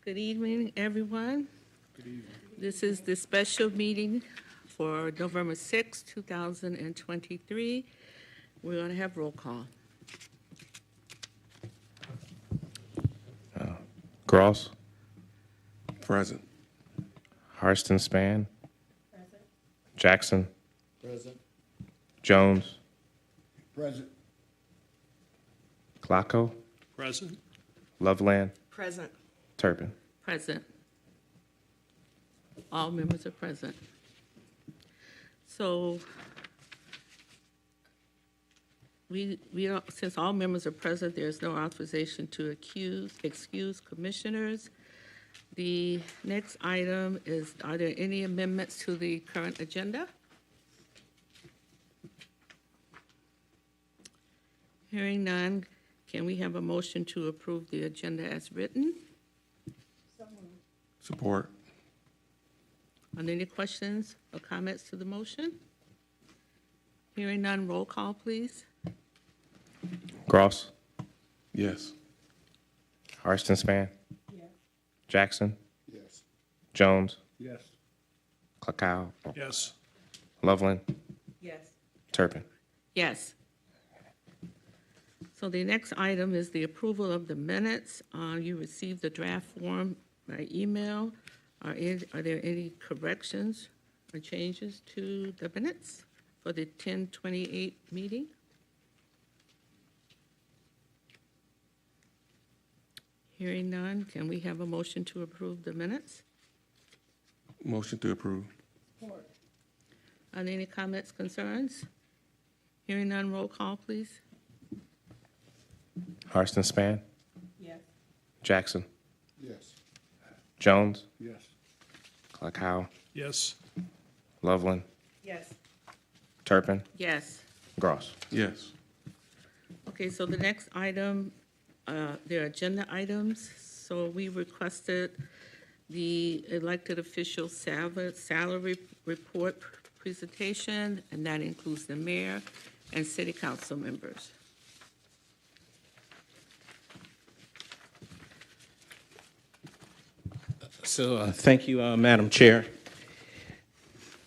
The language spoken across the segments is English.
Good evening, everyone. This is the special meeting for November 6, 2023. We're going to have roll call. Gross, Present. Harston Span, Jackson, Present. Jones, Present. Klacko, Present. Loveland, Present. Turpin. Present. All members are present. So since all members are present, there's no authorization to excuse commissioners. The next item is, are there any amendments to the current agenda? Hearing none, can we have a motion to approve the agenda as written? Support. Are there any questions or comments to the motion? Hearing none, roll call, please. Gross, Yes. Harston Span, Jackson, Yes. Jones, Yes. Klacko, Yes. Loveland, Yes. Turpin. Yes. So the next item is the approval of the minutes. You received the draft form by email. Are there any corrections or changes to the minutes for the 10/28 meeting? Hearing none, can we have a motion to approve the minutes? Motion to approve. Are there any comments, concerns? Hearing none, roll call, please. Harston Span, Yes. Jackson, Yes. Jones, Yes. Klacko, Yes. Loveland, Yes. Turpin, Yes. Gross. Yes. Okay, so the next item, there are agenda items. So we requested the elected official salary report presentation, and that includes the mayor and city council members. So thank you, Madam Chair.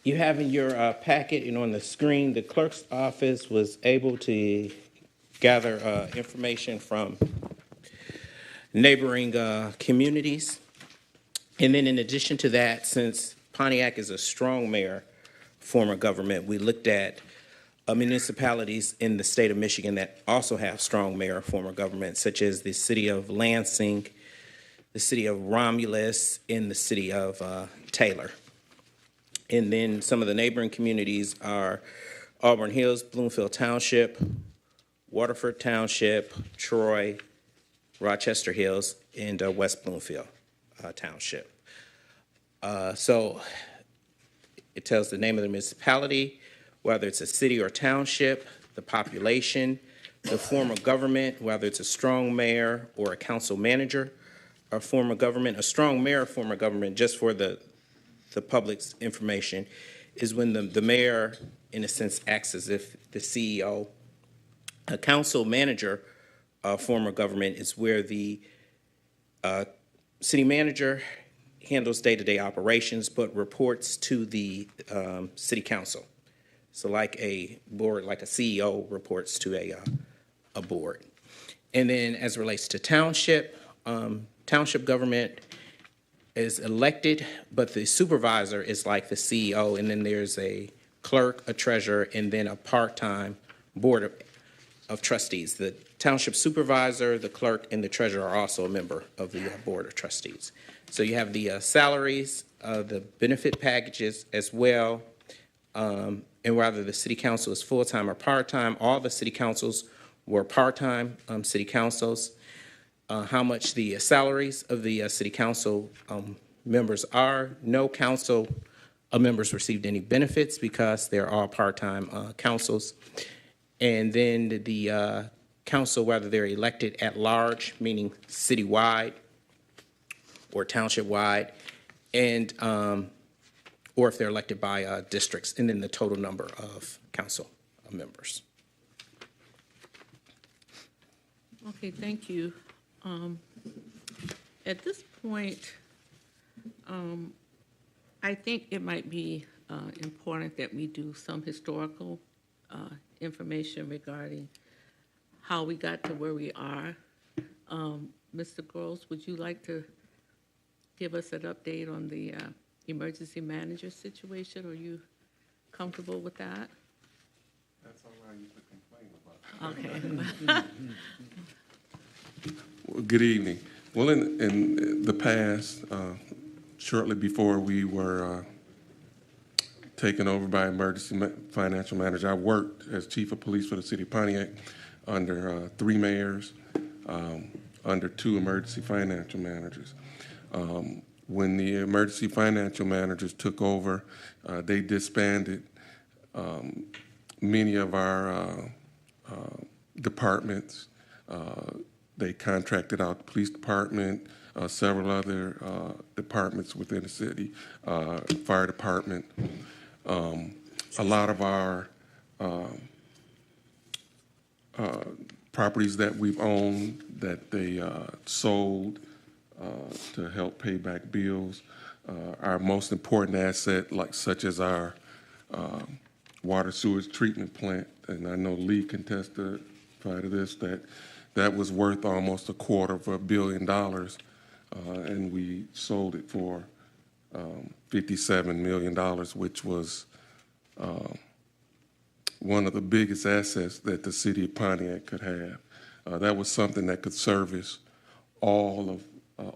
You have in your packet and on the screen, the clerk's office was able to gather information from neighboring communities. And then in addition to that, since Pontiac is a strong mayor form of government, we looked at municipalities in the state of Michigan that also have strong mayor form of government, such as the city of Lansing, the city of Romulus, and the city of Taylor. And then some of the neighboring communities are Auburn Hills, Bloomfield Township, Waterford Township, Troy, Rochester Hills, and West Bloomfield Township. So it tells the name of the municipality, whether it's a city or township, the population, the form of government, whether it's a strong mayor or a council manager, or form of government. A strong mayor form of government, just for the public's information, is when the mayor, in a sense, acts as if the CEO. A council manager form of government is where the city manager handles day-to-day operations but reports to the city council. So like a board, like a CEO reports to a board. And then as it relates to township, township government is elected, but the supervisor is like the CEO, and then there's a clerk, a treasurer, and then a part-time board of trustees. The township supervisor, the clerk, and the treasurer are also a member of the board of trustees. So you have the salaries, the benefit packages as well, and whether the city council is full-time or part-time. All the city councils were part-time city councils. How much the salaries of the city council members are. No council members received any benefits because they're all part-time councils. And then the council, whether they're elected at large, meaning citywide or township-wide, and or if they're elected by districts, and then the total number of council members. Okay, thank you. At this point, I think it might be important that we do some historical information regarding how we got to where we are. Mr. Gross, would you like to give us an update on the emergency manager situation? Are you comfortable with that? That's all I used to complain about. Okay. Well, good evening. Well, in the past, shortly before we were taken over by financial manager, I worked as chief of police for the city of Pontiac under 3 mayors, under 2 emergency financial managers. When the emergency financial managers took over, they disbanded many of our departments. They contracted out the police department, several other departments within the city, fire department. A lot of our properties that we've owned that they sold to help pay back bills. Our most important asset, such as our water sewage treatment plant, and I know Lee can testify to this, that was worth almost $250 million, and we sold it for $57 million, which was one of the biggest assets that the city of Pontiac could have. That was something that could service all of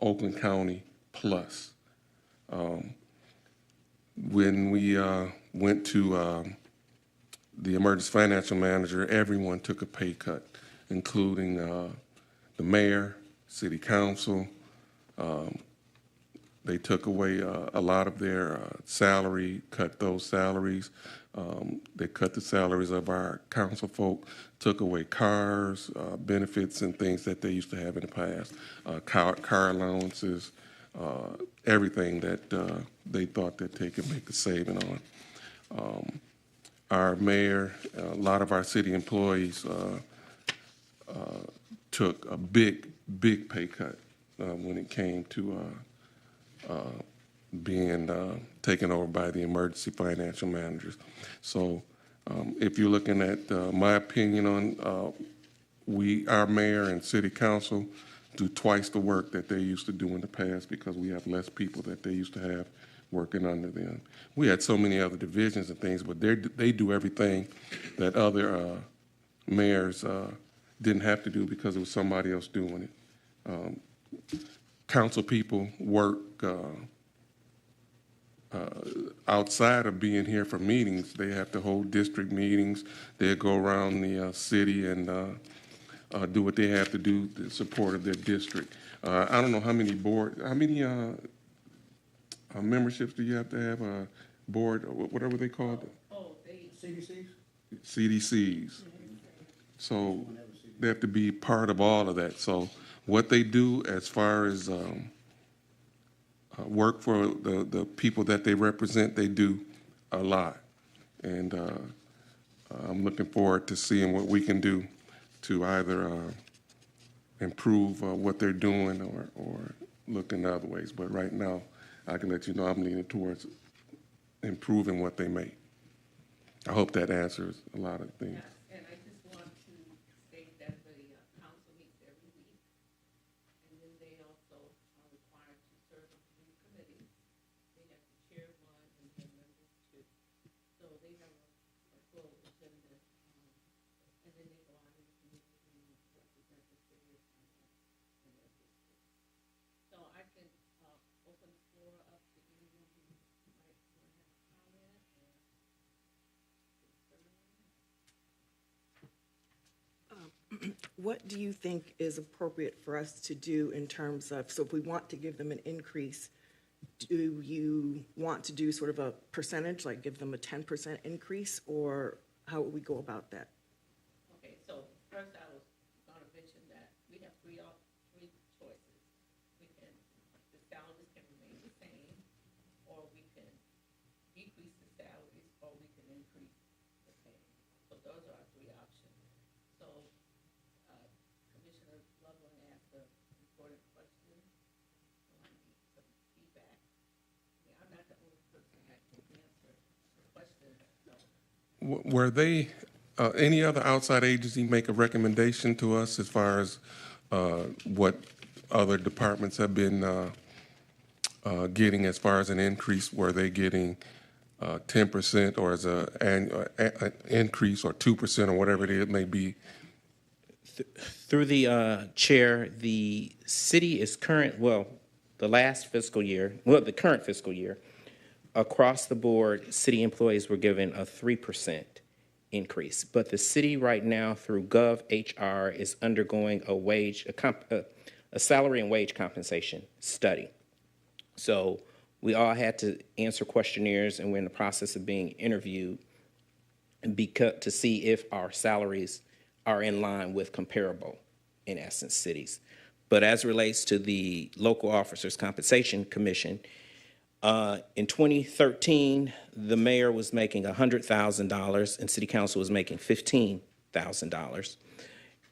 Oakland County plus. When we went to the emergency financial manager, everyone took a pay cut, including the mayor, city council. They took away a lot of their salary, cut those salaries. They cut the salaries of our council folk, took away cars, benefits, and things that they used to have in the past, car allowances, everything that they thought that they could make a saving on. Our mayor, a lot of our city employees took a big pay cut when it came to being taken over by the emergency financial managers. So if you're looking at my opinion on our mayor and city council do twice the work that they used to do in the past because we have less people that they used to have working under them. We had so many other divisions and things, but they do everything that other mayors didn't have to do because it was somebody else doing it. Council people work outside of being here for meetings. They have to hold district meetings. They go around the city and do what they have to do in support of their district. I don't know how many memberships do you have to have? A board, or whatever they call it? CDCs? CDCs. So they have to be part of all of that. So what they do as far as work for the people that they represent, they do a lot. And I'm looking forward to seeing what we can do to either improve what they're doing or look in other ways. But right now, I can let you know I'm leaning towards improving what they make. I hope that answers a lot of things. And I just want to state that the council meets every week, and then they also are required to serve on 3 committees. They have to chair 1 and then members 2. So they have a full agenda, and then they go out in the community and represent the city of Pontiac in their district. So I can open the floor up to anyone who might want to have a comment or What do you think is appropriate for us to do in terms of, so if we want to give them an increase, do you want to do sort of a percentage, like give them a 10% increase, or how would we go about that? Okay, so first I was gonna mention that we have 3 choices. The salaries can remain the same, or we can decrease the salaries, or we can increase the pay. So those are our 3 options. So, Commissioner Loveland asked a important question. Were they, any other outside agency make a recommendation to us as far as what other departments have been getting as far as an increase? Were they getting 10% or as an increase or 2% or whatever it may be? Through the chair, the city is the current fiscal year, across the board, city employees were given a 3% increase. But the city right now, through GovHR, is undergoing a salary and wage compensation study. So we all had to answer questionnaires, and we're in the process of being interviewed to see if our salaries are in line with comparable, in essence, cities. But as it relates to the Local Officers Compensation Commission, in 2013, the mayor was making $100,000 and city council was making $15,000.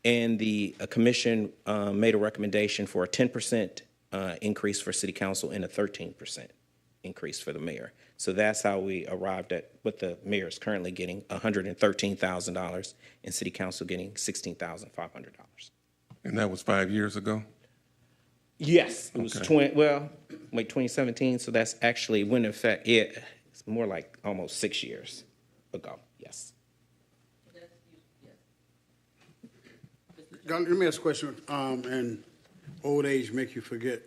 And the commission made a recommendation for a 10% increase for city council and a 13% increase for the mayor. So that's how we arrived at what the mayor is currently getting, $113,000, and city council getting $16,500. And that was 5 years ago? Yes, it was Okay. 2017, so that's actually when in effect, it's more like almost 6 years ago, yes. Let me ask a question, and old age make you forget.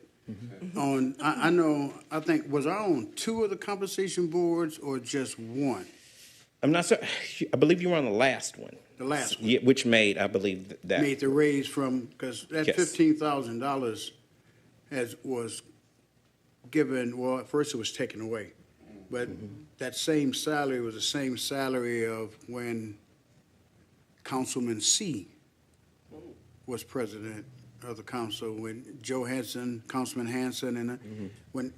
I think, was I on 2 of the compensation boards or just 1? I'm not sure, I believe you were on the last one. The last one. Yeah, which made, I believe, that. Made the raise from, because that Yes. $15,000 was given, well, at first it was taken away. But that same salary was the same salary of when Councilman C was president of the council, when Joe Hanson, Councilman Hanson, and when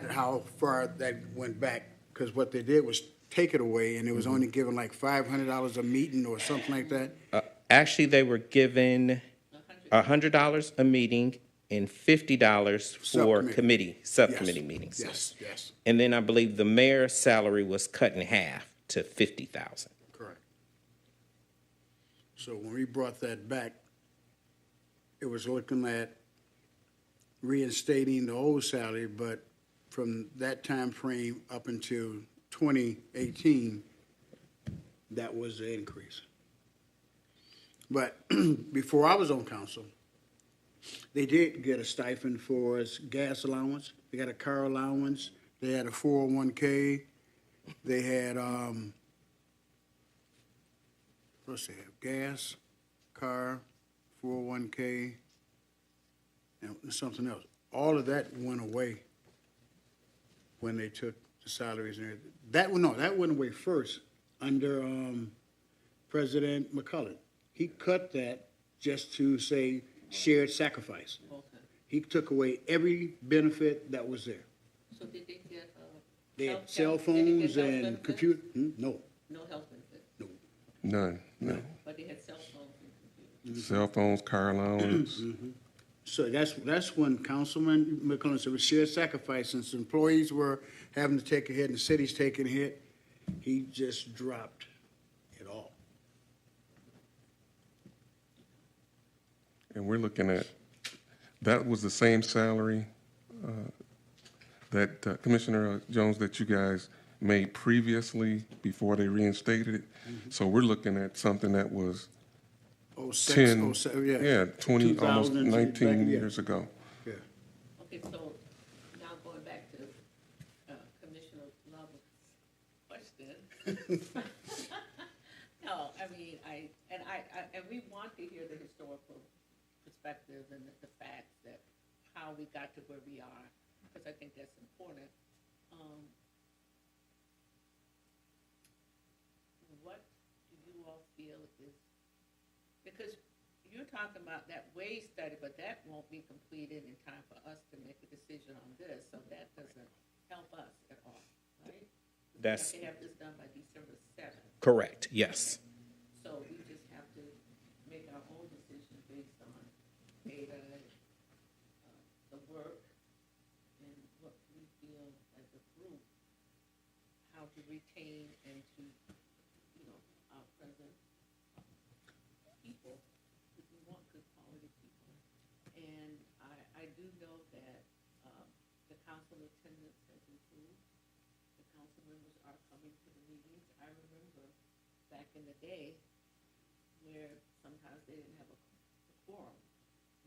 how far that went back, because what they did was take it away, and it was only given like $500 a meeting or something like that. Actually, they were given $100 a meeting and $50 for subcommittee Yes. meetings. Yes, And then I believe the mayor's salary was cut in half to $50,000. correct. So when we brought that back, it was looking at reinstating the old salary, but from that time frame up until 2018, that was the increase. But before I was on council, they did get a stipend for us, gas allowance, they got a car allowance, they had a 401K, they had, what's they have, gas, car, 401K, and something else. All of that went away when they took the salaries and everything. That went away first under President McCullough. He cut that just to say shared sacrifice. He took away every benefit that was there. So did they get, They had health cell care? Did they get phones health and benefits? computer, no. No health benefits, None, no. but they had cell phones and computers. Cell phones, car allowance. So that's when Councilman McClellan said it was shared sacrifice, since employees were having to take a hit and the city's taking a hit, he just dropped it all. And we're looking at, that was the same salary that Commissioner Jones, that you guys made previously before they reinstated it. So we're looking at something that was 10, 07, yeah, 20, almost 2000s, 19 yeah. years ago. Yeah. Okay, so now going back to Commissioner Love's question. No, I mean, and we want to hear the historical perspective and the facts that how we got to where we are, because I think that's important. What do you all feel is, because you're talking about that wage study, but that won't be completed in time for us to make a decision on this, so that doesn't help us at all, right? We have That's to have this done by December 7th, correct, yes. so we just have to make our own decision based on data, the work, and what we feel as a group, how want to retain and to, our present people, because we want good quality people. And I do know that, the council attendance has improved. The council members are coming to the meetings. I remember back in the day where sometimes they didn't have a quorum.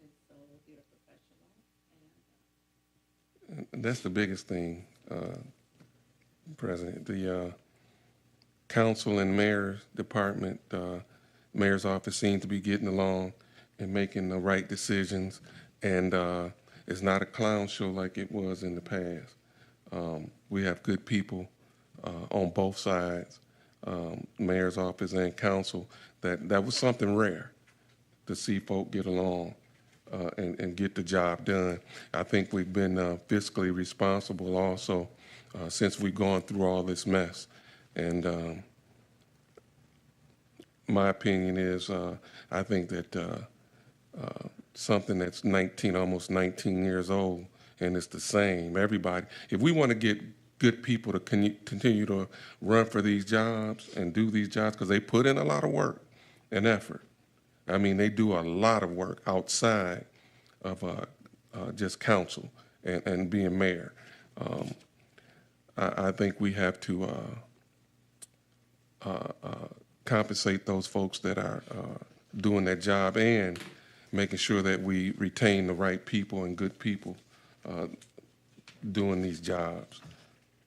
And so they're professional and, That's the biggest thing, President. The council and mayor's department, mayor's office seem to be getting along and making the right decisions. And it's not a clown show like it was in the past. We have good people on both sides, mayor's office and council. That was something rare to see folk get along and get the job done. I think we've been fiscally responsible also since we've gone through all this mess. And my opinion is I think that something that's almost 19 years old, and it's the same. Everybody, if we want to get good people to continue to run for these jobs and do these jobs, because they put in a lot of work and effort. I mean, they do a lot of work outside of just council and being mayor. I think we have to compensate those folks that are doing that job and making sure that we retain the right people and good people doing these jobs.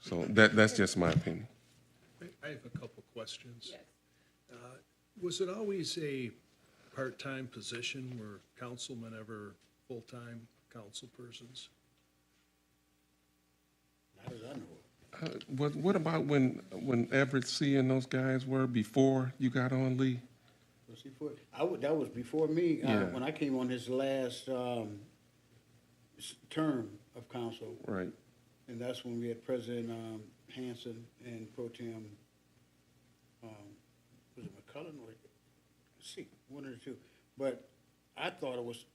So that's just my opinion. I have a couple questions. yes. Was it always a part-time position? Were councilmen ever full-time council persons? Not as I know of. What about when Everett C. and those guys were before you got on, Lee? Was he for, that was before me, Yeah. when I came on his last term of council. Right. And that's when we had President Hanson and Pro Tem, was it McCullen or, see, one of the two. But I thought it was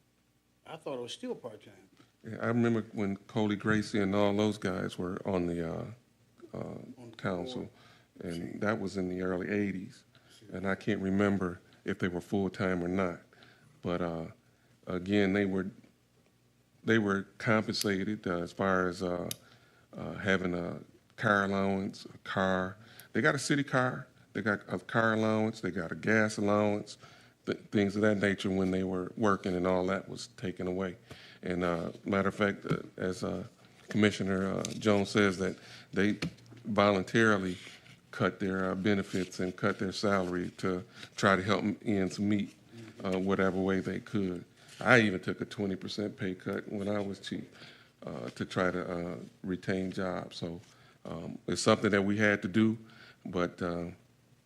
still part-time. Yeah, I remember when Coley Gracie and all those guys were on the council, and that was in the early '80s. And I can't remember if they were full-time or not. But again, they were compensated as far as having a car allowance, a car. They got a city car. They got a car allowance. They got a gas allowance, things of that nature when they were working, and all that was taken away. And matter of fact, as Commissioner Jones says, that they voluntarily cut their benefits and cut their salary to try to help ends meet whatever way they could. I even took a 20% pay cut when I was chief to try to retain jobs. So it's something that we had to do, but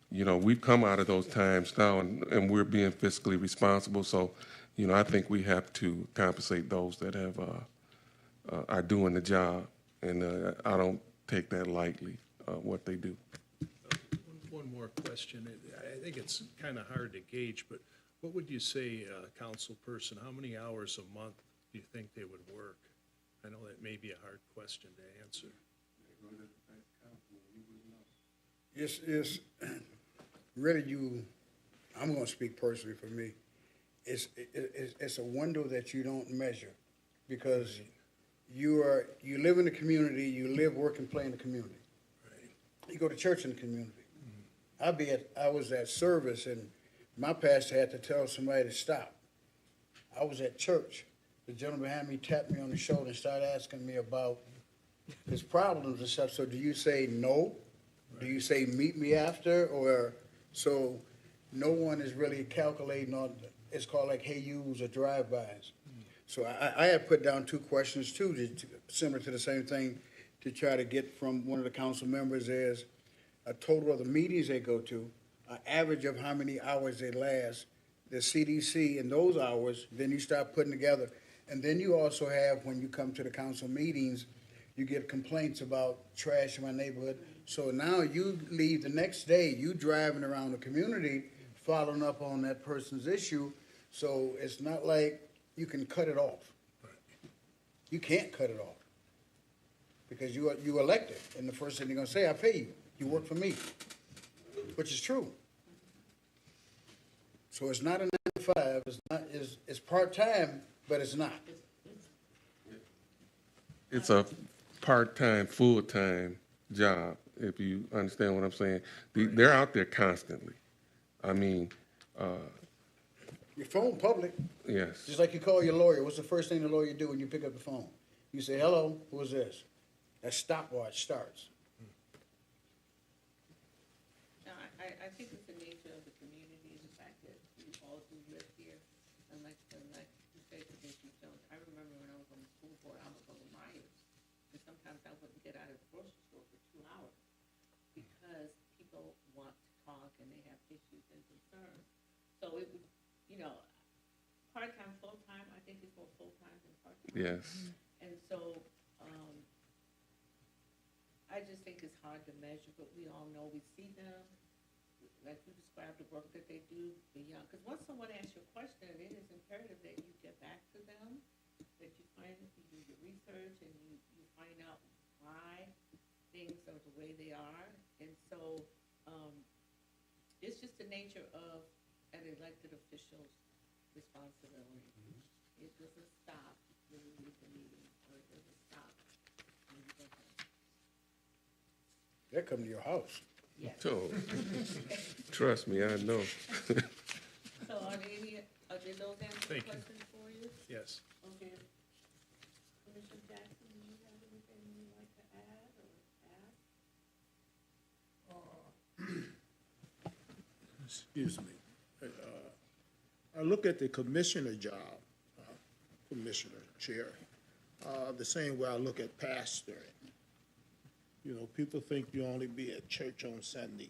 we've come out of those times now, and we're being fiscally responsible. So, I think we have to compensate those that are doing the job, and I don't take that lightly, what they do. One more question. I think it's kind of hard to gauge, but what would you say, council person, how many hours a month do you think they would work? I know that may be a hard question to answer. It's really I'm going to speak personally for me. It's a window that you don't measure, because you live in the community, you live, work, and play in the community. Right. You go to church in the community. I was at service, and my pastor had to tell somebody to stop. I was at church. The gentleman behind me tapped me on the shoulder and started asking me about his problems and stuff. So do you say no? Do you say meet me after? Or so no one is really calculating on, it's called like hey yous or drive-bys. So I had put down two questions too, similar to the same thing, to try to get from one of the council members is a total of the meetings they go to, an average of how many hours they last, the CDC in those hours, then you start putting together. And then you also have, when you come to the council meetings, you get complaints about trash in my neighborhood. So now you leave the next day, you driving around the community, following up on that person's issue. So it's not like you can cut it off. You can't cut it off, because you elected, and the first thing they're gonna say, I pay you. You work for me, which is true. So it's not a 9 to 5, it's not, it's part-time, but it's not. It's a part-time, full-time job, if you understand what I'm saying. They're out there constantly. I mean, Your phone public, yes. just like you call your lawyer, what's the first thing the lawyer do when you pick up the phone? You say, hello, who is this? That stopwatch starts. No, I think it's the nature of the community, the fact that we all do live here, and like you say, Commissioner Jones, I remember when I was on the school board, I was over Myers, and sometimes I wouldn't get out of the grocery store for 2 hours, because people want to talk and they have issues and concerns. So it would, you know, part-time, full-time, I think it's more full-time than part-time. Yes. And so, I just think it's hard to measure, but we all know, we see them, like you described the work that they do, the young, because once someone asks you a question, it is imperative that you get back to them, that you do your research and you find out why things are the way they are. And so, it's just the nature of an elected official's responsibility. It doesn't stop when you leave the meeting, or it doesn't stop when you go home. They're coming to your house. Yes. So, trust me, I know. So did those answer the Thank you. questions for you? Yes. Okay. Commissioner Jackson, do you have anything you'd like to add or ask? Excuse me. I look at the commissioner job, commissioner chair, the same way I look at pastoring. You know, people think you only be at church on Sunday.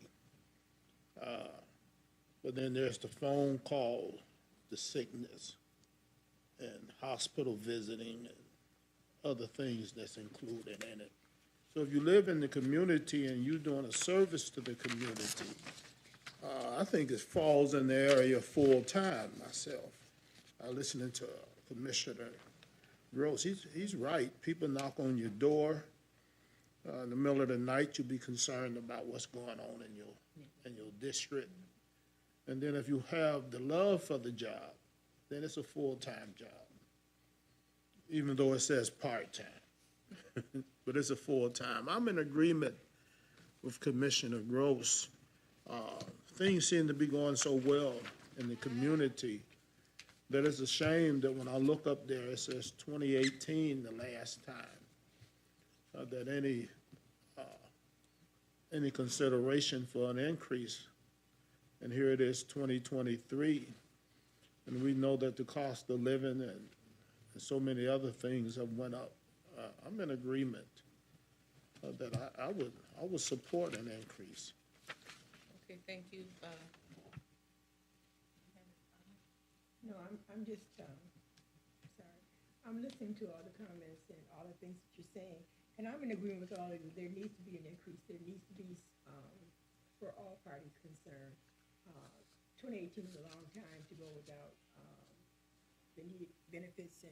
But then there's the phone call, the sickness, and hospital visiting, and other things that's included in it. So if you live in the community and you're doing a service to the community, I think it falls in the area full-time myself. Listening to Commissioner Gross, he's right. People knock on your door. In the middle of the night, you'll be concerned about what's going on in your district. And then if you have the love for the job, then it's a full-time job, even though it says part-time. But it's a full-time. I'm in agreement with Commissioner Gross. Things seem to be going so well in the community that it's a shame that when I look up there, it says 2018 the last time that any consideration for an increase. And here it is, 2023. And we know that the cost of living and so many other things have went up. I'm in agreement that I would support an increase. Okay, thank you. No, I'm just, sorry. I'm listening to all the comments and all the things that you're saying, and I'm in agreement with all of you. There needs to be an increase. There needs to be, for all parties concerned. 2018 is a long time to go without the needed benefits and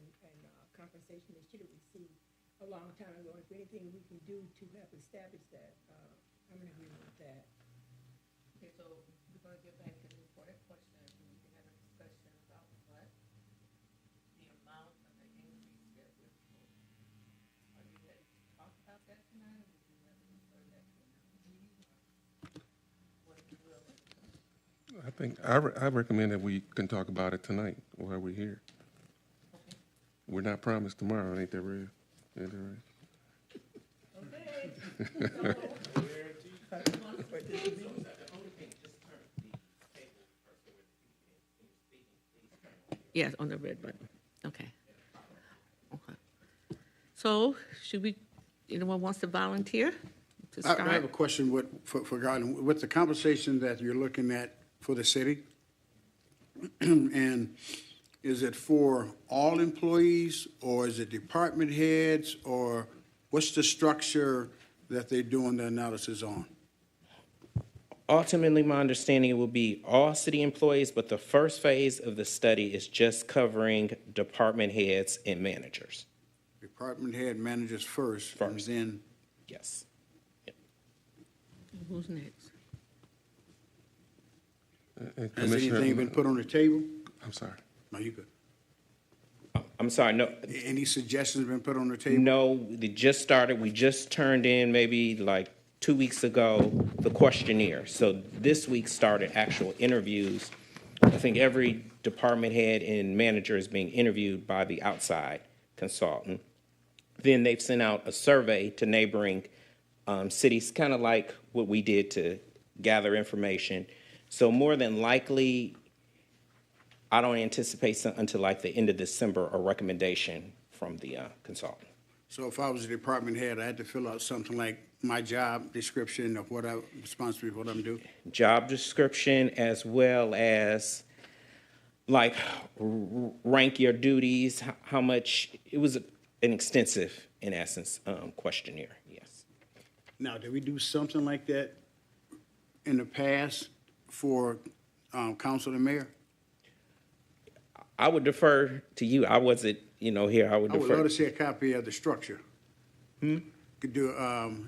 compensation they should have received a long time ago. If anything we can do to help establish that, I'm in agreement with that. Okay, so we're gonna get back to the important question, and we can have a discussion about what the amount of the increase that we're proposing. Are you ready to talk about that tonight, or would you rather refer that to another meeting, or what you will? I think, I recommend that we can talk about it tonight while we're here. Okay. We're not promised tomorrow, ain't that real? Ain't that right? Okay. Yes, on the red button. Okay. Okay. So, should we, anyone wants to volunteer to start? I have a question for Garland. With the compensation that you're looking at for the city, and is it for all employees, or is it department heads, or what's the structure that they're doing the analysis on? Ultimately, my understanding, it will be all city employees, but the first phase of the study is just covering department heads and managers. Department head managers first, and First. then, Yes. Yep. Who's next? And Has anything Commissioner, been put on the table? I'm sorry. No, you good. I'm sorry, no, Any suggestions been put on the table? no, they just started, we just turned in maybe like 2 weeks ago, the questionnaire. So this week started actual interviews. I think every department head and manager is being interviewed by the outside consultant. Then they've sent out a survey to neighboring cities, kind of like what we did to gather information. So more than likely, I don't anticipate until like the end of December a recommendation from the consultant. So if I was a department head, I had to fill out something like my job description of what I'm responsible for, what I'm doing? Job description as well as like rank your duties, how much, it was an extensive, in essence, questionnaire, yes. Now, did we do something like that in the past for council and mayor? I would defer to you. I wasn't, here. I would I would love defer. to see a copy of the structure. Could do,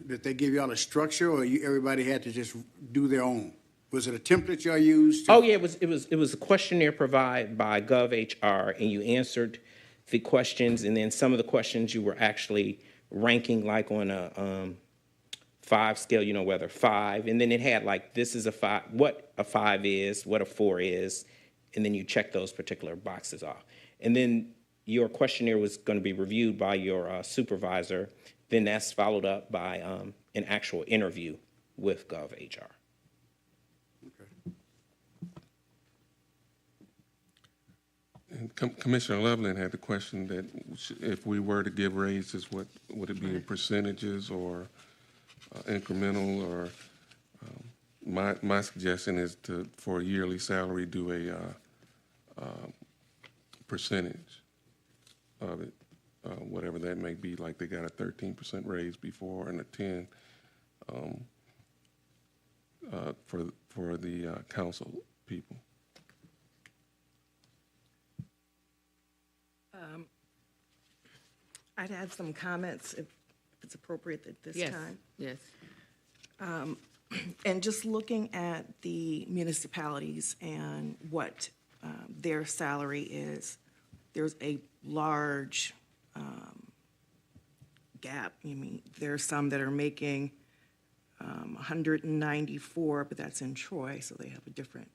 did they give y'all a structure, or everybody had to just do their own? Was it a template y'all used? Oh, yeah, it was a questionnaire provided by GovHR, and you answered the questions, and then some of the questions you were actually ranking like on a 5 scale, whether 5, and then it had like, this is a 5, what a 5 is, what a 4 is, and then you check those particular boxes off. And then your questionnaire was going to be reviewed by your supervisor. Then that's followed up by an actual interview with GovHR. And Commissioner Loveland had the question that if we were to give raises, what, would it be in percentages or incremental, or my suggestion is for a yearly salary, do a percentage of it, whatever that may be, like they got a 13% raise before and a 10 for the council people. I'd have some comments if it's appropriate at this Yes, time. yes. And just looking at the municipalities and what their salary is, there's a large gap. I mean, there are some that are making 194, but that's in Troy, so they have a different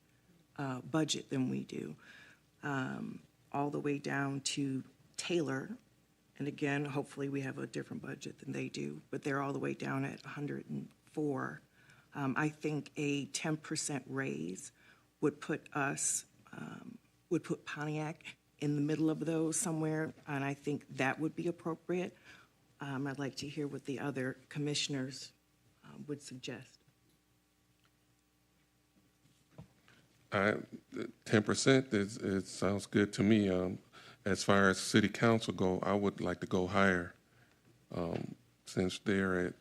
budget than we do, all the way down to Taylor. And again, hopefully we have a different budget than they do, but they're all the way down at 104. I think a 10% raise would put us, would put Pontiac in the middle of those somewhere, and I think that would be appropriate. I'd like to hear what the other commissioners would suggest. 10% it sounds good to me. As far as city council go, I would like to go higher. Since they're at,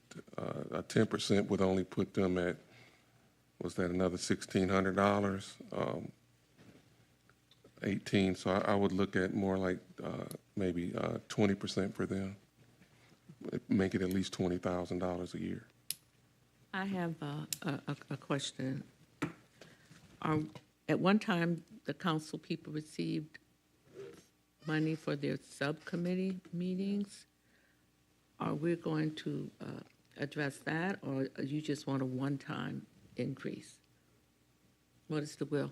a 10% would only put them at, was that another $1,600? 18, so I would look at more like maybe 20% for them. Make it at least $20,000 a year. I have a question. At one time, the council people received money for their subcommittee meetings. Are we going to address that, or you just want a one-time increase? What is the will?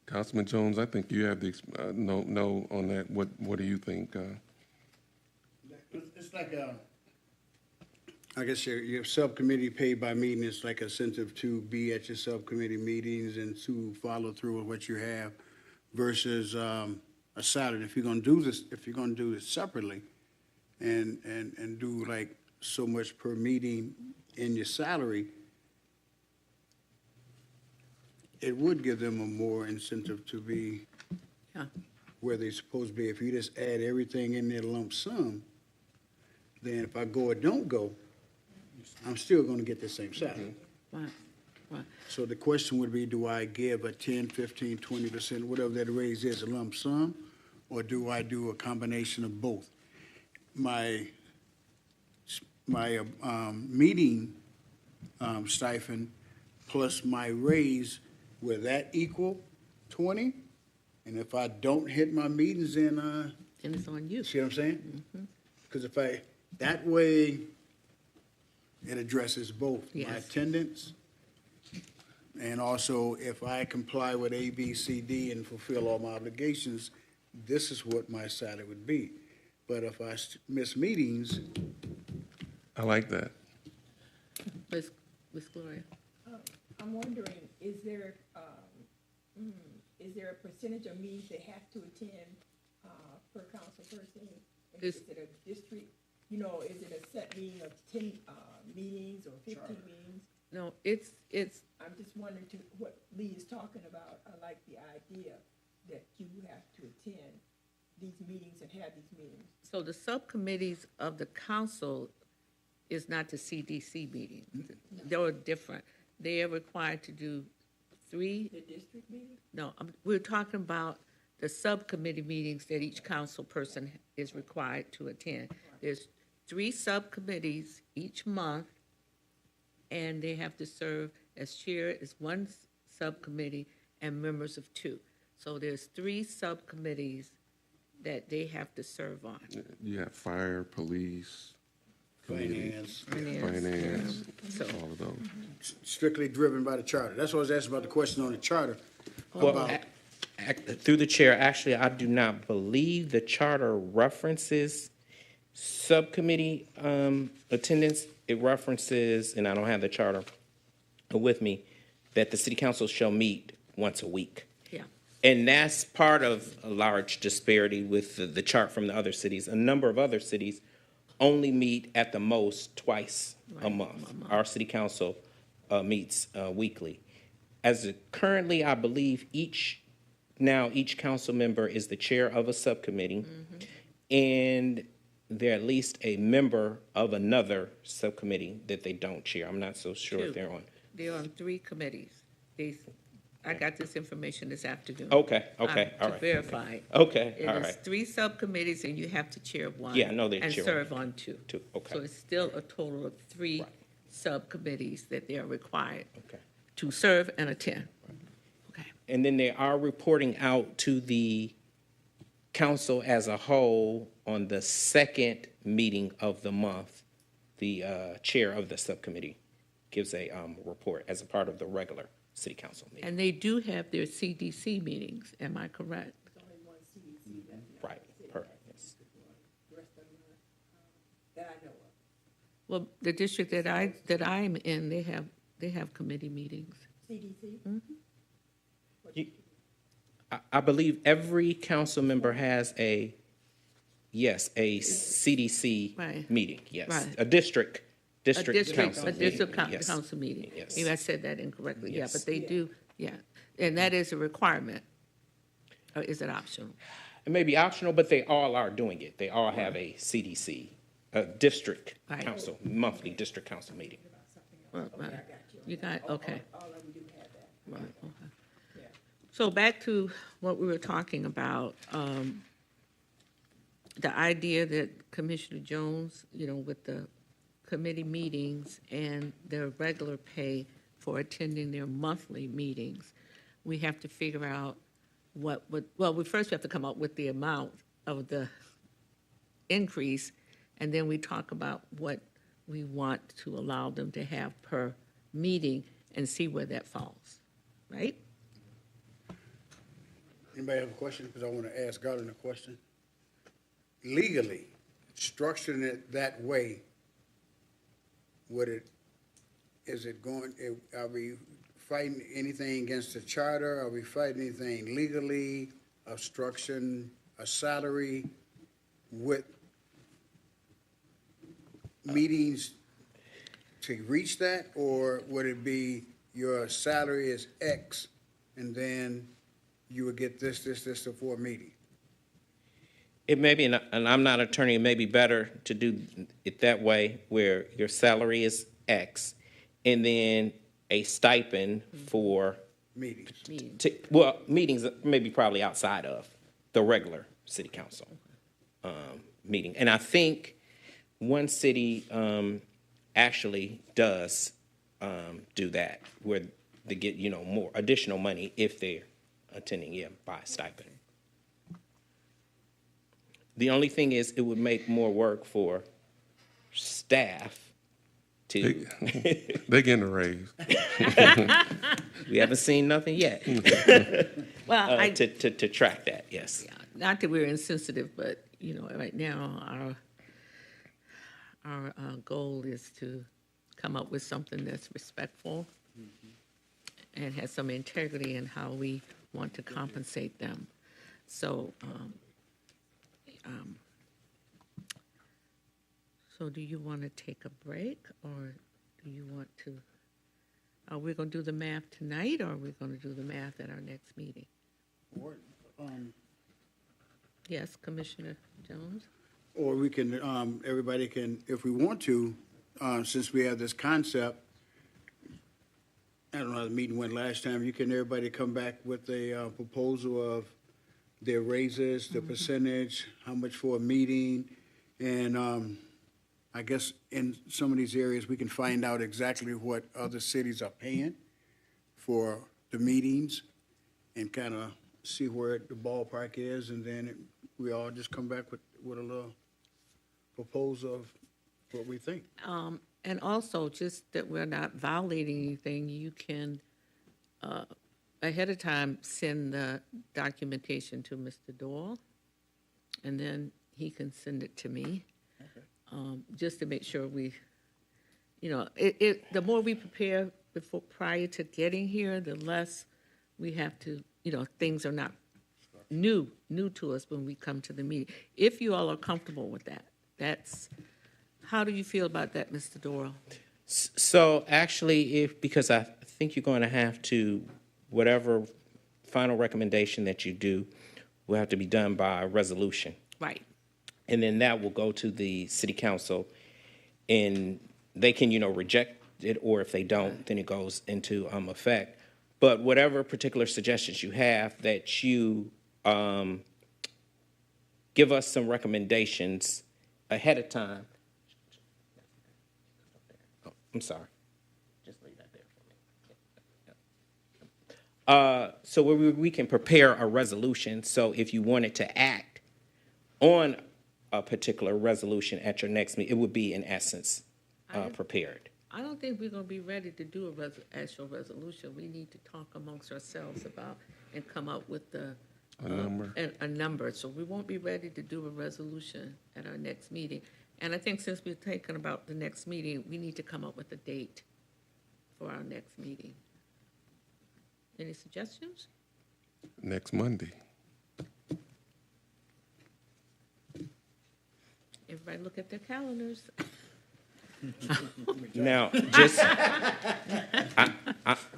Councilman Jones, I think you have the no on that. What do you think? It's like I guess your subcommittee paid by meeting is like incentive to be at your subcommittee meetings and to follow through with what you have versus a salary. If you're gonna do this, if you're gonna do it separately and do like so much per meeting in your salary, it would give them a more incentive to be Yeah. where they're supposed to be. If you just add everything in there lump sum, then if I go or don't go, I'm still gonna get the same salary. Right, right. So the question would be, do I give a 10, 15, 20%, whatever that raise is, a lump sum? Or do I do a combination of both? My meeting stipend plus my raise, will that equal 20? And if I don't hit my meetings, then, And it's on you. see what I'm saying? Because that way, it addresses both my Yes. attendance, and also if I comply with A, B, C, D, and fulfill all my obligations, this is what my salary would be. But if I miss meetings, I like that. Ms. Gloria? I'm wondering, is there a percentage of meetings they have to attend, per council person? Is Is- it a district, is it a set meeting of 10, meetings or 15 meetings? No, it's, I'm just wondering what Lee is talking about. I like the idea that you have to attend these meetings and have these meetings. so the subcommittees of the council is not the CDC meeting. They're different. They are required to do 3, The district meeting? no, we're talking about the subcommittee meetings that each council person is required to attend. There's 3 subcommittees each month, and they have to serve as chair as 1 subcommittee and members of 2. So there's 3 subcommittees that they have to serve on. You have fire, police, committee, finance, finance, So, all of those. strictly driven by the charter. That's why I was asking about the question on the charter. Well, About, through the chair, actually, I do not believe the charter references subcommittee attendance. It references, and I don't have the charter with me, that the city council shall meet once a week. yeah, And that's part of a large disparity with the chart from the other cities. A number of other cities only meet at the most twice a month. Our city council meets weekly. As currently, I believe each council member is the chair of a subcommittee, and they're at least a member of another subcommittee that they don't chair. I'm not so sure 2. if they're on. They're on 3 committees. I got this information this afternoon. Okay, all To right. verify it. Okay, It all is right. 3 subcommittees, and you have to chair 1. Yeah, I know they And chair serve on 2. 2, okay. So it's still a total of 3 Right. subcommittees that they are required Okay. to serve and attend. Okay. And then they are reporting out to the council as a whole on the second meeting of the month. The chair of the subcommittee gives a report as a part of the regular city council meeting. And they do have their CDC meetings, am I correct? Right, perfect, yes. That I know of. Well, the district that I'm in, they have committee meetings. CDC? I believe every council member has a CDC Right. meeting, yes. Right. A district A council district meeting, yes. council meeting. Yes. Maybe I said that incorrectly, yeah, Yes. but they do, yeah. And that is a requirement, or is it optional? It may be optional, but they all are doing it. They all have a CDC, a district Right. council, monthly district council meeting. Well, right. You got, okay. All of them do have that. Right, okay. So back to what we were talking about, the idea that Commissioner Jones, with the committee meetings and their regular pay for attending their monthly meetings, we have to figure out we first have to come up with the amount of the increase, and then we talk about what we want to allow them to have per meeting and see where that falls, right? anybody have a question? Because I want to ask Garland a question. Legally, structuring it that way, are we fighting anything against the charter? Are we fighting anything legally, obstruction, a salary with meetings to reach that? Or would it be your salary is X and then you would get this for a meeting? It may be, and I'm not an attorney, it may be better to do it that way, where your salary is X, and then a stipend for, Meetings. meetings maybe probably outside of the regular city council meeting. And I think one city actually does do that, where they get, more additional money if they're attending, by a stipend. The only thing is, it would make more work for staff to, They getting a raise. we haven't seen nothing yet, Well, to track that, yes. not that we're insensitive, but, right now, our goal is to come up with something that's respectful and has some integrity in how we want to compensate them. So, so do you want to take a break, or do you want to, are we going to do the math tonight, or are we going to do the math at our next meeting? Yes, Commissioner Jones? Or we can, everybody can, if we want to, since we have this concept, I don't know how the meeting went last time, everybody come back with a proposal of their raises, the percentage, how much for a meeting, and I guess in some of these areas, we can find out exactly what other cities are paying for the meetings and kind of see where the ballpark is, and then we all just come back with a little proposal of what we think. And also, just that we're not violating anything, you can, ahead of time, send the documentation to Mr. Doyle, and then he can send it to me, just to make sure we, the more we prepare prior to getting here, the less we have to, things are not new to us when we come to the meeting. If you all are comfortable with that, how do you feel about that, Mr. Doyle? So actually, because I think you're going to have to, whatever final recommendation that you do will have to be done by resolution. Right. And then that will go to the city council, and they can, reject it, or if they don't, then it goes into effect. But whatever particular suggestions you have, that you give us some recommendations ahead of time. Oh, I'm sorry. Just leave that there for me. So we can prepare a resolution. So if you wanted to act on a particular resolution at your next meeting, it would be in essence prepared. I don't think we're going to be ready to do actual resolution. We need to talk amongst ourselves about and come up with A number. a number. So we won't be ready to do a resolution at our next meeting. And I think since we're thinking about the next meeting, we need to come up with a date for our next meeting. Any suggestions? Next Monday. Everybody look at their calendars. Now,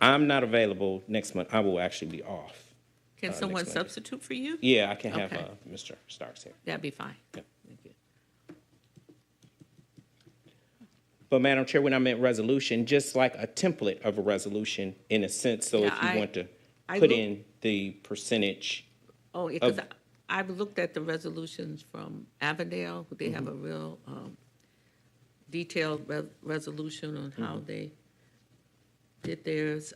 I'm not available next month. I will actually be off. Can someone next Monday. substitute for you? Yeah, I can have Okay. Mr. Starks here. That'd be fine. Yep. Thank you. But Madam Chair, when I meant resolution, just like a template of a resolution in a sense, so if Yeah, you want to I put look- in the percentage. Oh, because I've looked at the resolutions from Avondale. They have a real detailed resolution on how they did theirs.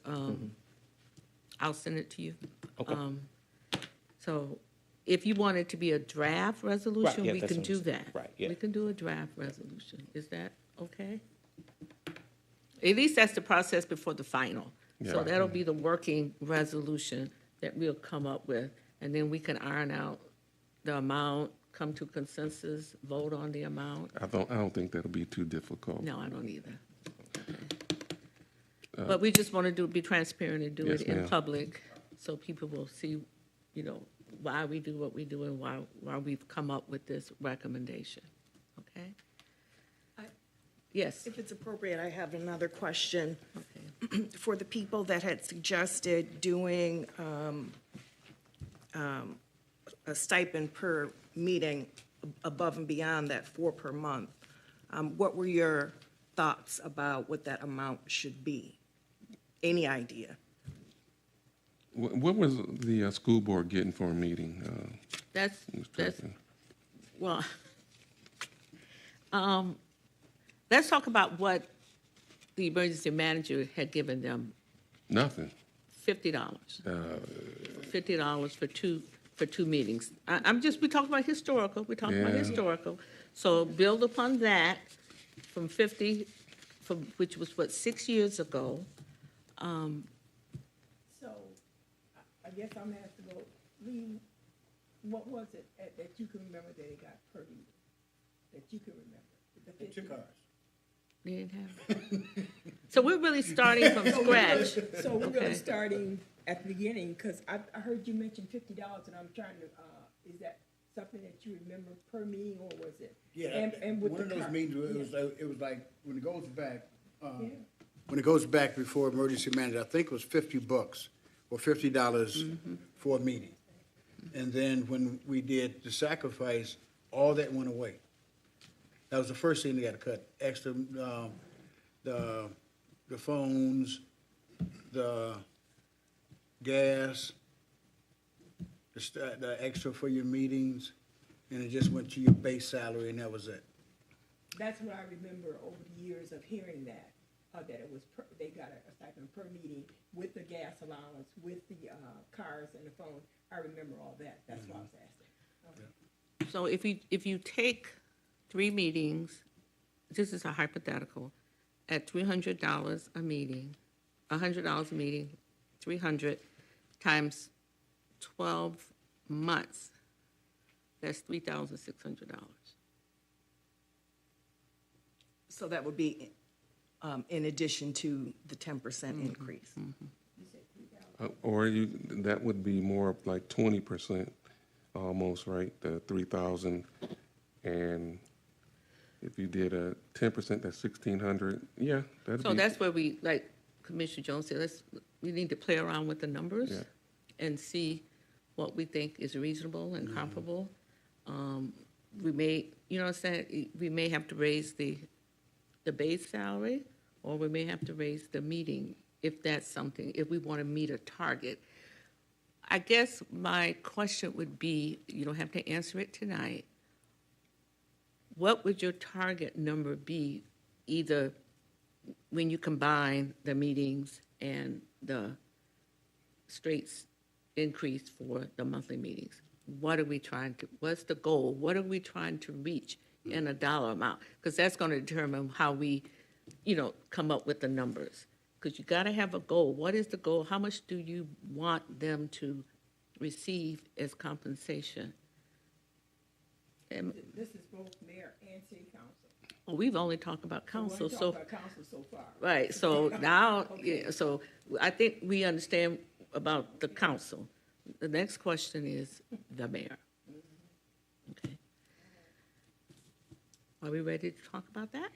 I'll send it to you. Okay. So if you want it to be a draft resolution, yeah, we that's can what I'm do saying. that. Right, yeah. We can do a draft resolution. Is that okay? At least that's the process before the final. So Yeah. that'll be the working resolution that we'll come up with, and then we can iron out the amount, come to consensus, vote on the amount. I don't think that'll be too difficult. No, I don't either. But we just want to be transparent and do Yes, it in ma'am. public, so people will see, why we do what we do and why we've come up with this recommendation, okay? Yes, If it's appropriate, I have another question. okay. For the people that had suggested doing a stipend per meeting above and beyond that 4 per month, what were your thoughts about what that amount should be? Any idea? What was the school board getting for a meeting? That's, Ms. that's, Turpin? well, Let's talk about what the emergency manager had given them, Nothing. $50. $50 for two meetings. We talked about historical, Yeah. historical. So build upon that from 50, which was what, 6 years ago. So, I guess I'm gonna have to go, Lee, what was it that you can remember that it got per meeting? That you can remember? The 50? They didn't have. So we're really starting from scratch. So we're Okay. really starting at the beginning, because I heard you mention $50, and I'm trying to, is that something that you remember per meeting, or was it? Yeah, And with one of the those car- meetings, yeah. it was like, when it goes back, Yeah. when it goes back before emergency manager, I think it was $50 or $50 for a meeting. And then when we did the sacrifice, all that went away. That was the first thing they got to cut, extra, the phones, the gas, the extra for your meetings, and it just went to your base salary, and that was it. That's what I remember over the years of hearing that it was, they got a stipend per meeting with the gas allowance, with the cars and the phone. I remember all that. That's why I was asking. So if you take 3 meetings, this is a hypothetical, at $300 a meeting, $100 a meeting, 300 times 12 months, that's $3,600. So that would be in addition to the 10% increase. Or that would be more of like 20% almost, right? The 3,000. And if you did a 10%, that's 1,600. Yeah, that'd be. So that's where we, like Commissioner Jones said, we need to play around with the numbers Yeah. and see what we think is reasonable and comparable. We may, you know what I'm saying, we may have to raise the base salary, or we may have to raise the meeting, if that's something, if we want to meet a target. I guess my question would be, you don't have to answer it tonight, what would your target number be, either when you combine the meetings and the straight increase for the monthly meetings? What are we trying to, what's the goal? What are we trying to reach in a dollar amount? Because that's going to determine how we, come up with the numbers. Because you got to have a goal. What is the goal? How much do you want them to receive as compensation? And This is both mayor and city council. well, we've only talked about So we're council, only so. talking about council so far. Right, so now, Okay. yeah, so I think we understand about the council. The next question is the mayor. Okay. Are we ready to talk about that?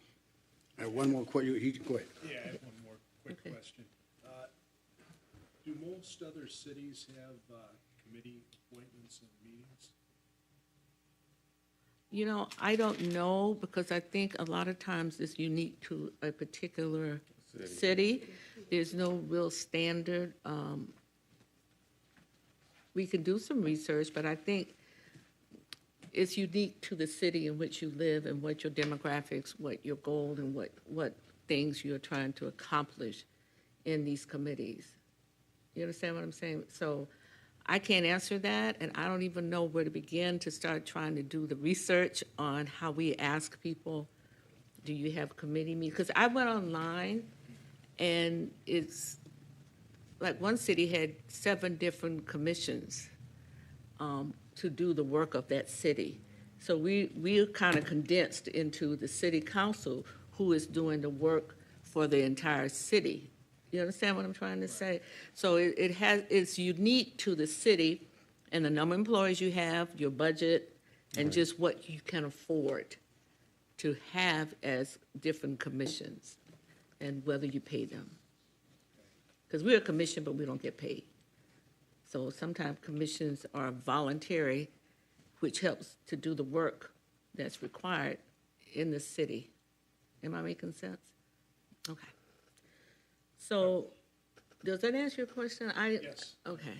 One more question, go ahead. Yeah, I have one more quick Okay. question. Do most other cities have committee appointments and meetings? I don't know, because I think a lot of times it's unique to a particular city. There's no real standard. We can do some research, but I think it's unique to the city in which you live and what your demographics, what your goal, and what things you're trying to accomplish in these committees. You understand what I'm saying? So I can't answer that, and I don't even know where to begin to start trying to do the research on how we ask people, do you have committee meetings? Because I went online, and it's, like, one city had 7 different commissions to do the work of that city. So we're kind of condensed into the city council, who is doing the work for the entire city. You understand what I'm trying to say? So it's unique to the city and the number of employees you have, your budget, and just what you can afford to have as different commissions and whether you pay them. Because we're a commission, but we don't get paid. So sometimes commissions are voluntary, which helps to do the work that's required in the city. Am I making sense? Okay. So, does that answer your question? Yes. Okay.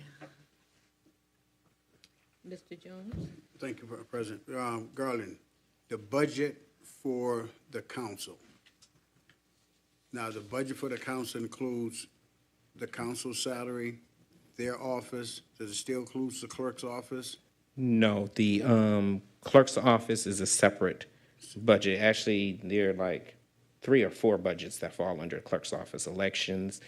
Mr. Jones? Thank you, President. Garland, the budget for the council. Now, the budget for the council includes the council's salary, their office. Does it still include the clerk's office? No, the clerk's office is a separate budget. Actually, there are like 3 or 4 budgets that fall under the clerk's office: elections,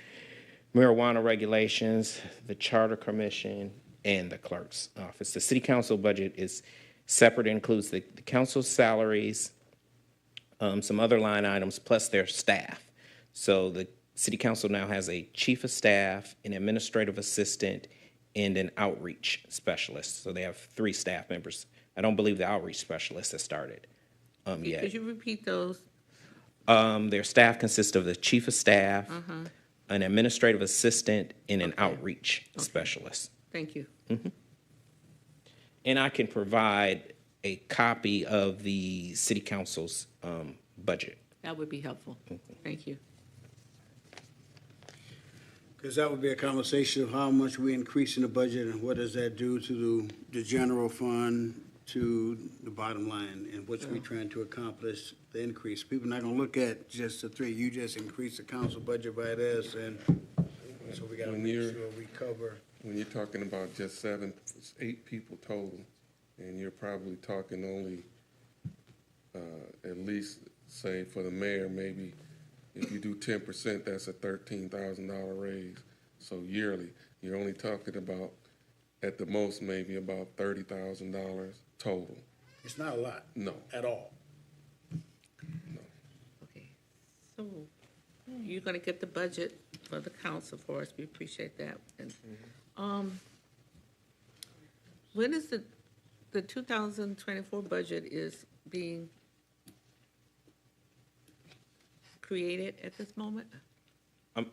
marijuana regulations, the charter commission, and the clerk's office. The city council budget is separate. It includes the council's salaries, some other line items, plus their staff. So the city council now has a chief of staff, an administrative assistant, and an outreach specialist. So they have 3 staff members. I don't believe the outreach specialist has started yet. Could you repeat those? Their staff consists of the chief of staff, an administrative assistant, and an outreach specialist. Thank you. And I can provide a copy of the city council's budget. That would be helpful. Thank you. Because that would be a conversation of how much we increase in the budget and what does that do to the general fund, to the bottom line, and what we're trying to accomplish, the increase. People not gonna look at just the 3. You just increase the council budget by this, and so we gotta When make you're- sure we cover. When you're talking about just 8 people total, and you're probably talking only, at least, say, for the mayor, maybe, if you do 10%, that's a $13,000 raise. So yearly, you're only talking about, at the most, maybe about $30,000 total. It's not a lot. No. At all. Okay. So you're going to get the budget for the council for us. We appreciate that. And when is the 2024 budget is being created at this moment?